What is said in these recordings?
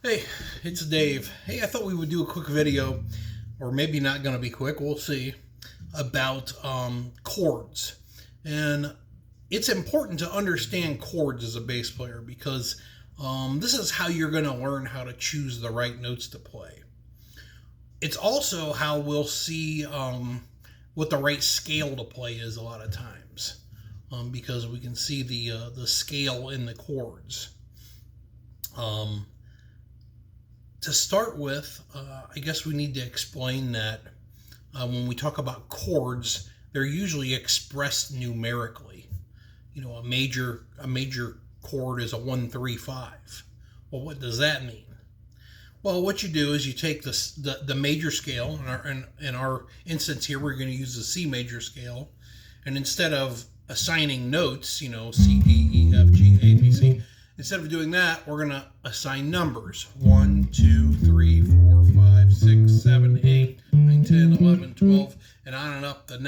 Hey, it's Dave. Hey, I thought we would do a quick video, or maybe not going to be quick, we'll see, about chords. And it's important to understand chords as a bass player because this is how you're going to learn how to choose the right notes to play. It's also how we'll see what the right scale to play is a lot of times, because we can see the scale in the chords. To start with, I guess we need to explain that when we talk about chords, they're usually expressed numerically. You know, a major chord is a 1-3-5. Well, what does that mean? Well, what you do is you take the major scale. In our instance here, we're going to use the C major scale, and instead of assigning notes, you know, C, D, E, F, G, A, B, C. Instead of doing that, we're going to assign numbers. 1, 2, 3, 4, 5, 6, 7, 8, 9, 10, 11, 12, and on and up the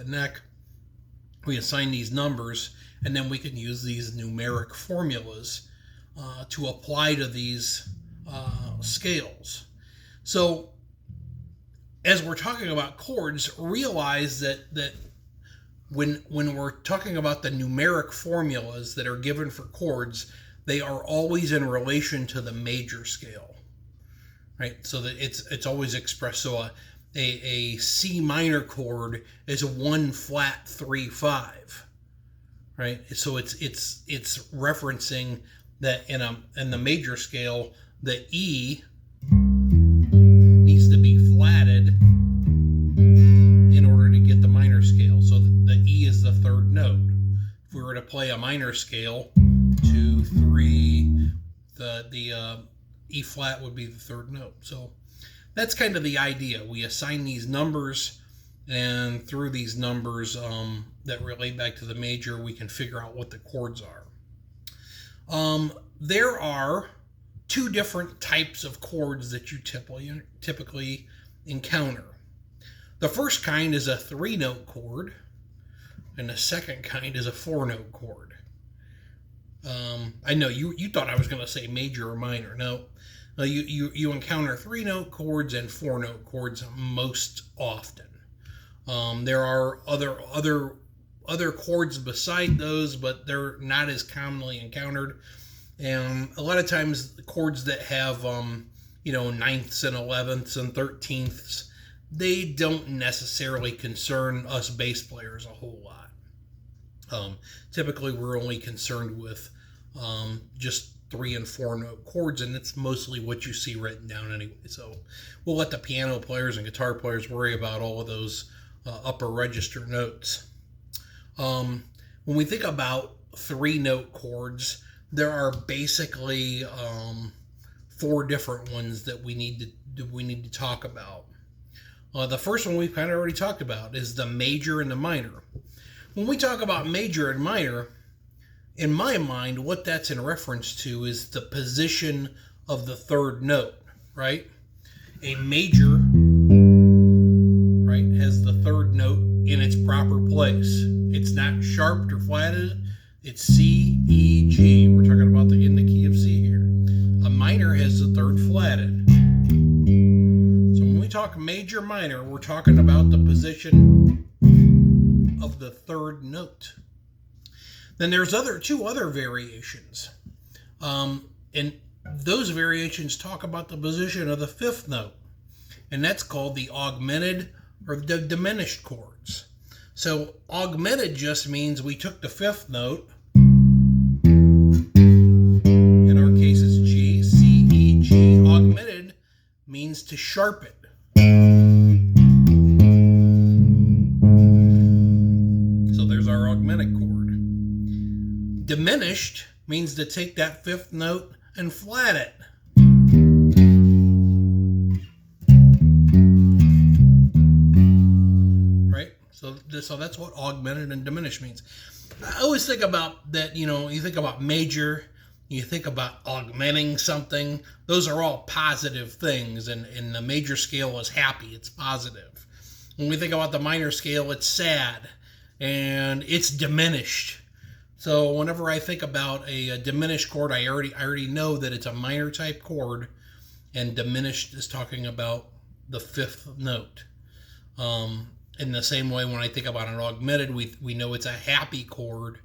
neck. We assign these numbers, and then we can use these numeric formulas to apply to these scales. So, as we're talking about chords, realize that when we're talking about the numeric formulas that are given for chords, they are always in relation to the major scale, right? So that it's always expressed. So a C minor chord is a 1-flat-3-5, right? So it's referencing that in the major scale, the E needs to be flatted in order to get the minor scale. So the E is the third note. If we were to play a minor scale, 2, 3, the E flat would be the third note. So that's kind of the idea. We assign these numbers, and through these numbers that relate back to the major, we can figure out what the chords are. There are two different types of chords that you typically encounter. The first kind is a 3-note chord, and the second kind is a 4-note chord. I know you thought I was going to say major or minor. No, you encounter 3-note chords and 4-note chords most often. There are other chords beside those, but they're not as commonly encountered. And a lot of times, the chords that have ninths and 11ths and 13ths, they don't necessarily concern us bass players a whole lot. Typically, we're only concerned with just 3 and 4 note chords, and it's mostly what you see written down anyway. So we'll let the piano players and guitar players worry about all of those upper register notes. When we think about 3-note chords, there are basically 4 different ones that we need to talk about. The first one we've kind of already talked about is the major and the minor. When we talk about major and minor, in my mind, what that's in reference to is the position of the third note, right? A major, right, has the third note in its proper place. It's not sharped or flatted. It's C, E, G. We're talking about in the key of C here. A minor has the third flatted. So when we talk major, minor, we're talking about the position of the third note. Then there's two other variations. And those variations talk about the position of the 5th note. And that's called the augmented or the diminished chords. So augmented just means we took the 5th note. In our case, it's G, C, E, G. Augmented means to sharpen. So there's our augmented chord. Diminished means to take that 5th note and flat it. So that's what augmented and diminished means. I always think about that, you think about major, you think about augmenting something. Those are all positive things, and the major scale is happy, it's positive. When we think about the minor scale, it's sad, and it's diminished. So whenever I think about a diminished chord, I already know that it's a minor type chord, and diminished is talking about the fifth note. In the same way, when I think about an augmented, we know it's a happy chord,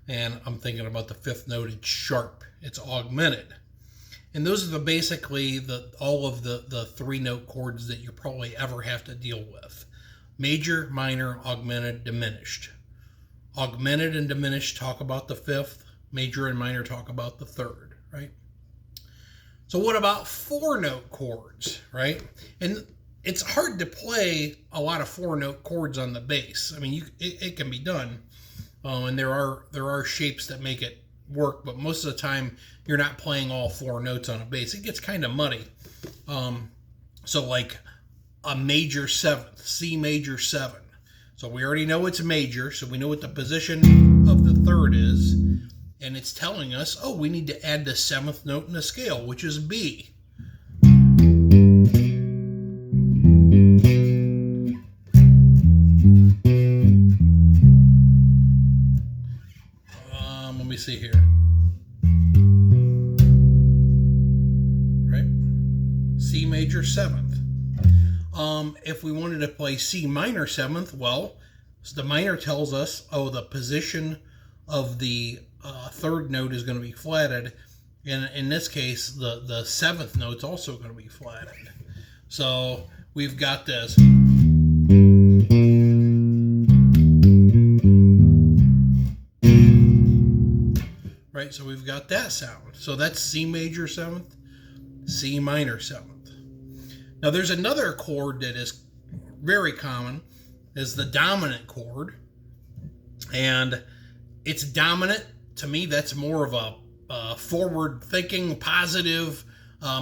and I'm thinking about the fifth note. It's sharp. It's augmented. And those are basically all of the three note chords that you probably ever have to deal with: major, minor, augmented, diminished. Augmented and diminished talk about the fifth. Major and minor talk about the third, right? So what about four note chords, right? And it's hard to play a lot of four note chords on the bass. I mean, it can be done, and there are shapes that make it work, but most of the time you're not playing all four notes on a bass. It gets kind of muddy. So like a major seventh, C major 7. So we already know it's major, so we know what the position of the third is, and it's telling us, oh, we need to add the seventh note in the scale, which is B. Let me see here. Right? C major 7th. If we wanted to play C minor 7th, well, the minor tells us, oh, the position of the third note is going to be flatted. And in this case, the seventh note's also going to be flatted. So we've got this. Right, so we've got that sound. So that's C major 7th, C minor 7th. Now there's another chord that is very common, is the dominant chord. And it's dominant. To me, that's more of a forward-thinking, positive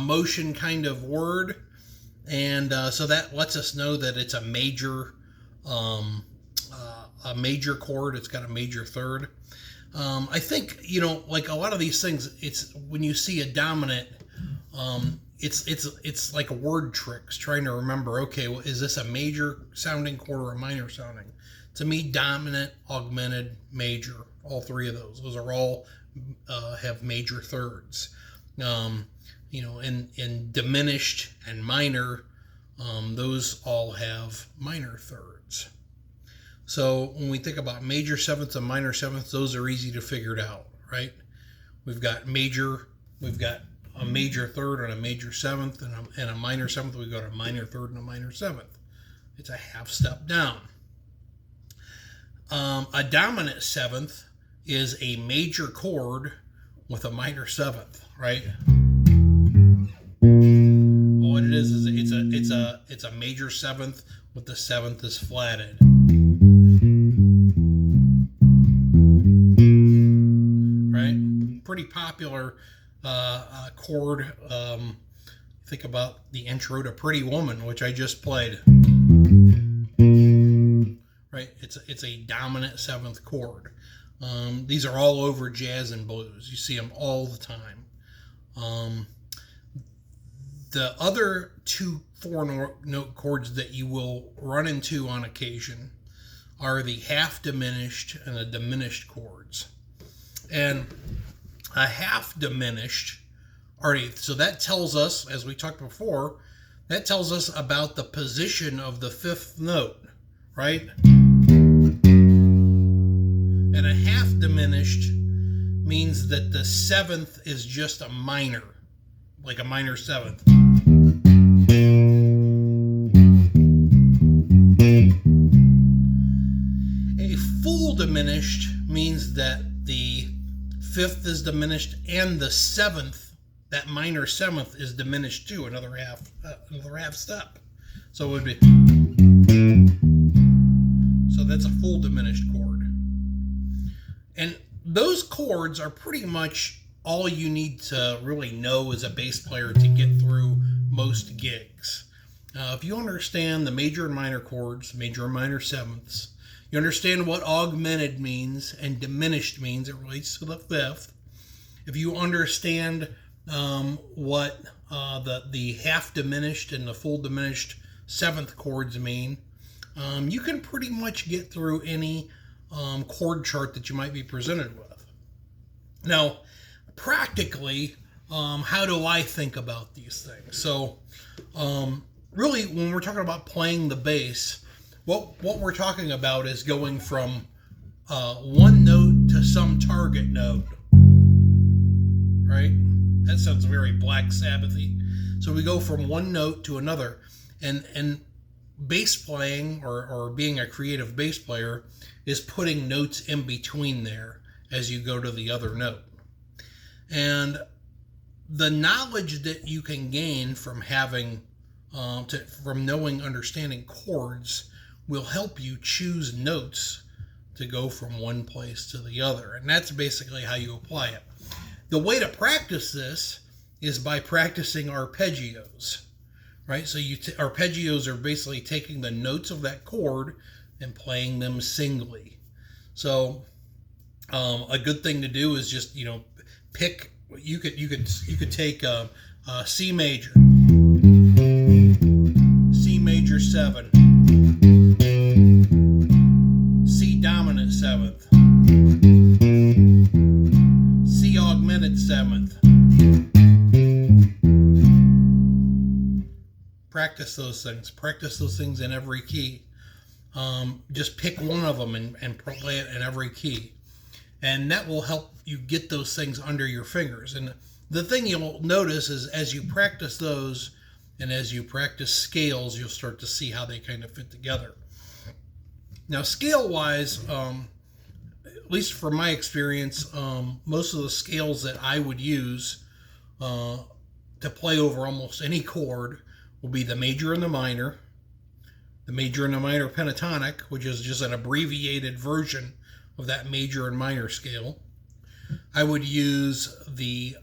motion kind of word. And so that lets us know that it's a major chord. It's got a major third. I think, like a lot of these things, it's when you see a dominant, it's like word tricks, trying to remember, okay, well, is this a major sounding chord or a minor sounding? To me, dominant, augmented, major, all three of those are all have major thirds. And diminished and minor, those all have minor thirds. So when we think about major 7ths and minor 7ths, those are easy to figure out, right? We've got a major third and a major 7th, and a minor 7th. We've got a minor third and a minor 7th. It's a half step down. A dominant 7th is a major chord with a minor 7th, right? What it is it's a major 7th with the 7th is flatted. Right? Pretty popular chord. Think about the intro to Pretty Woman, which I just played. Right? It's a dominant 7th chord. These are all over jazz and blues. You see them all the time. The other two four-note chords that you will run into on occasion are the half diminished and the diminished chords. And a half diminished, so that tells us, as we talked before, that tells us about the position of the fifth note, right? And a half diminished means that the 7th is just a minor, like a minor 7th. A full diminished means that the 5th is diminished and the 7th, that minor 7th, is diminished too, another half step. So it would be, so that's a full diminished chord. And those chords are pretty much all you need to really know as a bass player to get through most gigs. If you understand the major and minor chords, major and minor 7ths, you understand what augmented means and diminished means, it relates to the 5th. If you understand what the half diminished and the full diminished 7th chords mean, you can pretty much get through any chord chart that you might be presented with. Now, practically, how do I think about these things? So, really, when we're talking about playing the bass, what we're talking about is going from one note to some target note, right? That sounds very Black Sabbathy. So we go from one note to another, and bass playing or being a creative bass player is putting notes in between there as you go to the other note. And the knowledge that you can gain from having from knowing, understanding chords will help you choose notes to go from one place to the other. And that's basically how you apply it. The way to practice this is by practicing arpeggios, right? So arpeggios are basically taking the notes of that chord and playing them singly. So a good thing to do is just, pick. You could take C major, C major 7, C dominant 7th, C augmented 7th. Practice those things. Practice those things in every key. Just pick one of them and play it in every key. And that will help you get those things under your fingers. And the thing you'll notice is as you practice those and as you practice scales, you'll start to see how they kind of fit together. Now, scale-wise, at least from my experience, most of the scales that I would use to play over almost any chord will be the major and the minor pentatonic, which is just an abbreviated version of that major and minor scale. I would use the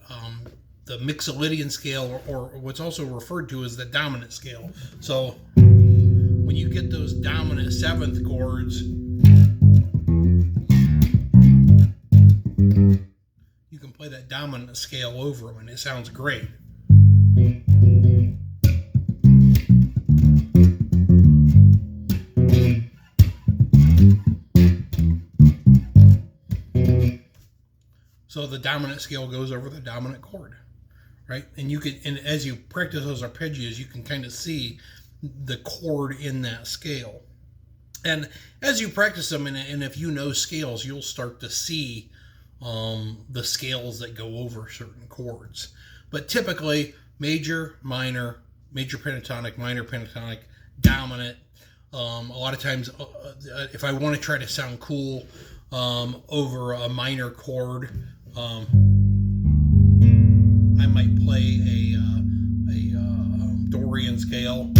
Mixolydian scale, or what's also referred to as the dominant scale. So when you get those dominant 7th chords, you can play that dominant scale over them, and it sounds great. So the dominant scale goes over the dominant chord, right? And as you practice those arpeggios, you can kind of see the chord in that scale. And as you practice them, and if you know scales, you'll start to see the scales that go over certain chords. But typically, major, minor, major pentatonic, minor pentatonic, dominant. A lot of times, if I want to try to sound cool over a minor chord, I might play a Dorian scale.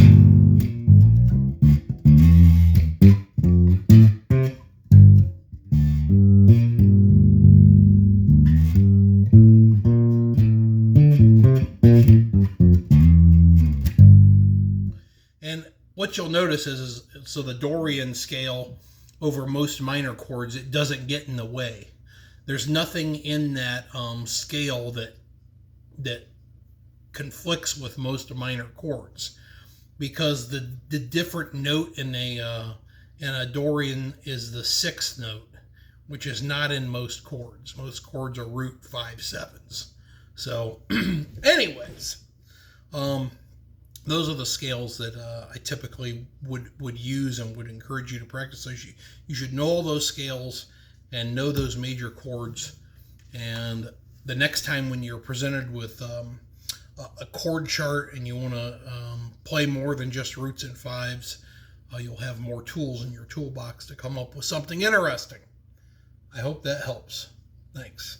And what you'll notice is so the Dorian scale over most minor chords, it doesn't get in the way. There's nothing in that scale that conflicts with most minor chords, because the different note in a Dorian is the 6th note, which is not in most chords. Most chords are root 5/7s. So, anyways, those are the scales that I typically would use and would encourage you to practice. So you should know all those scales and know those major chords. And the next time when you're presented with a chord chart and you want to play more than just roots and 5s, you'll have more tools in your toolbox to come up with something interesting. I hope that helps. Thanks.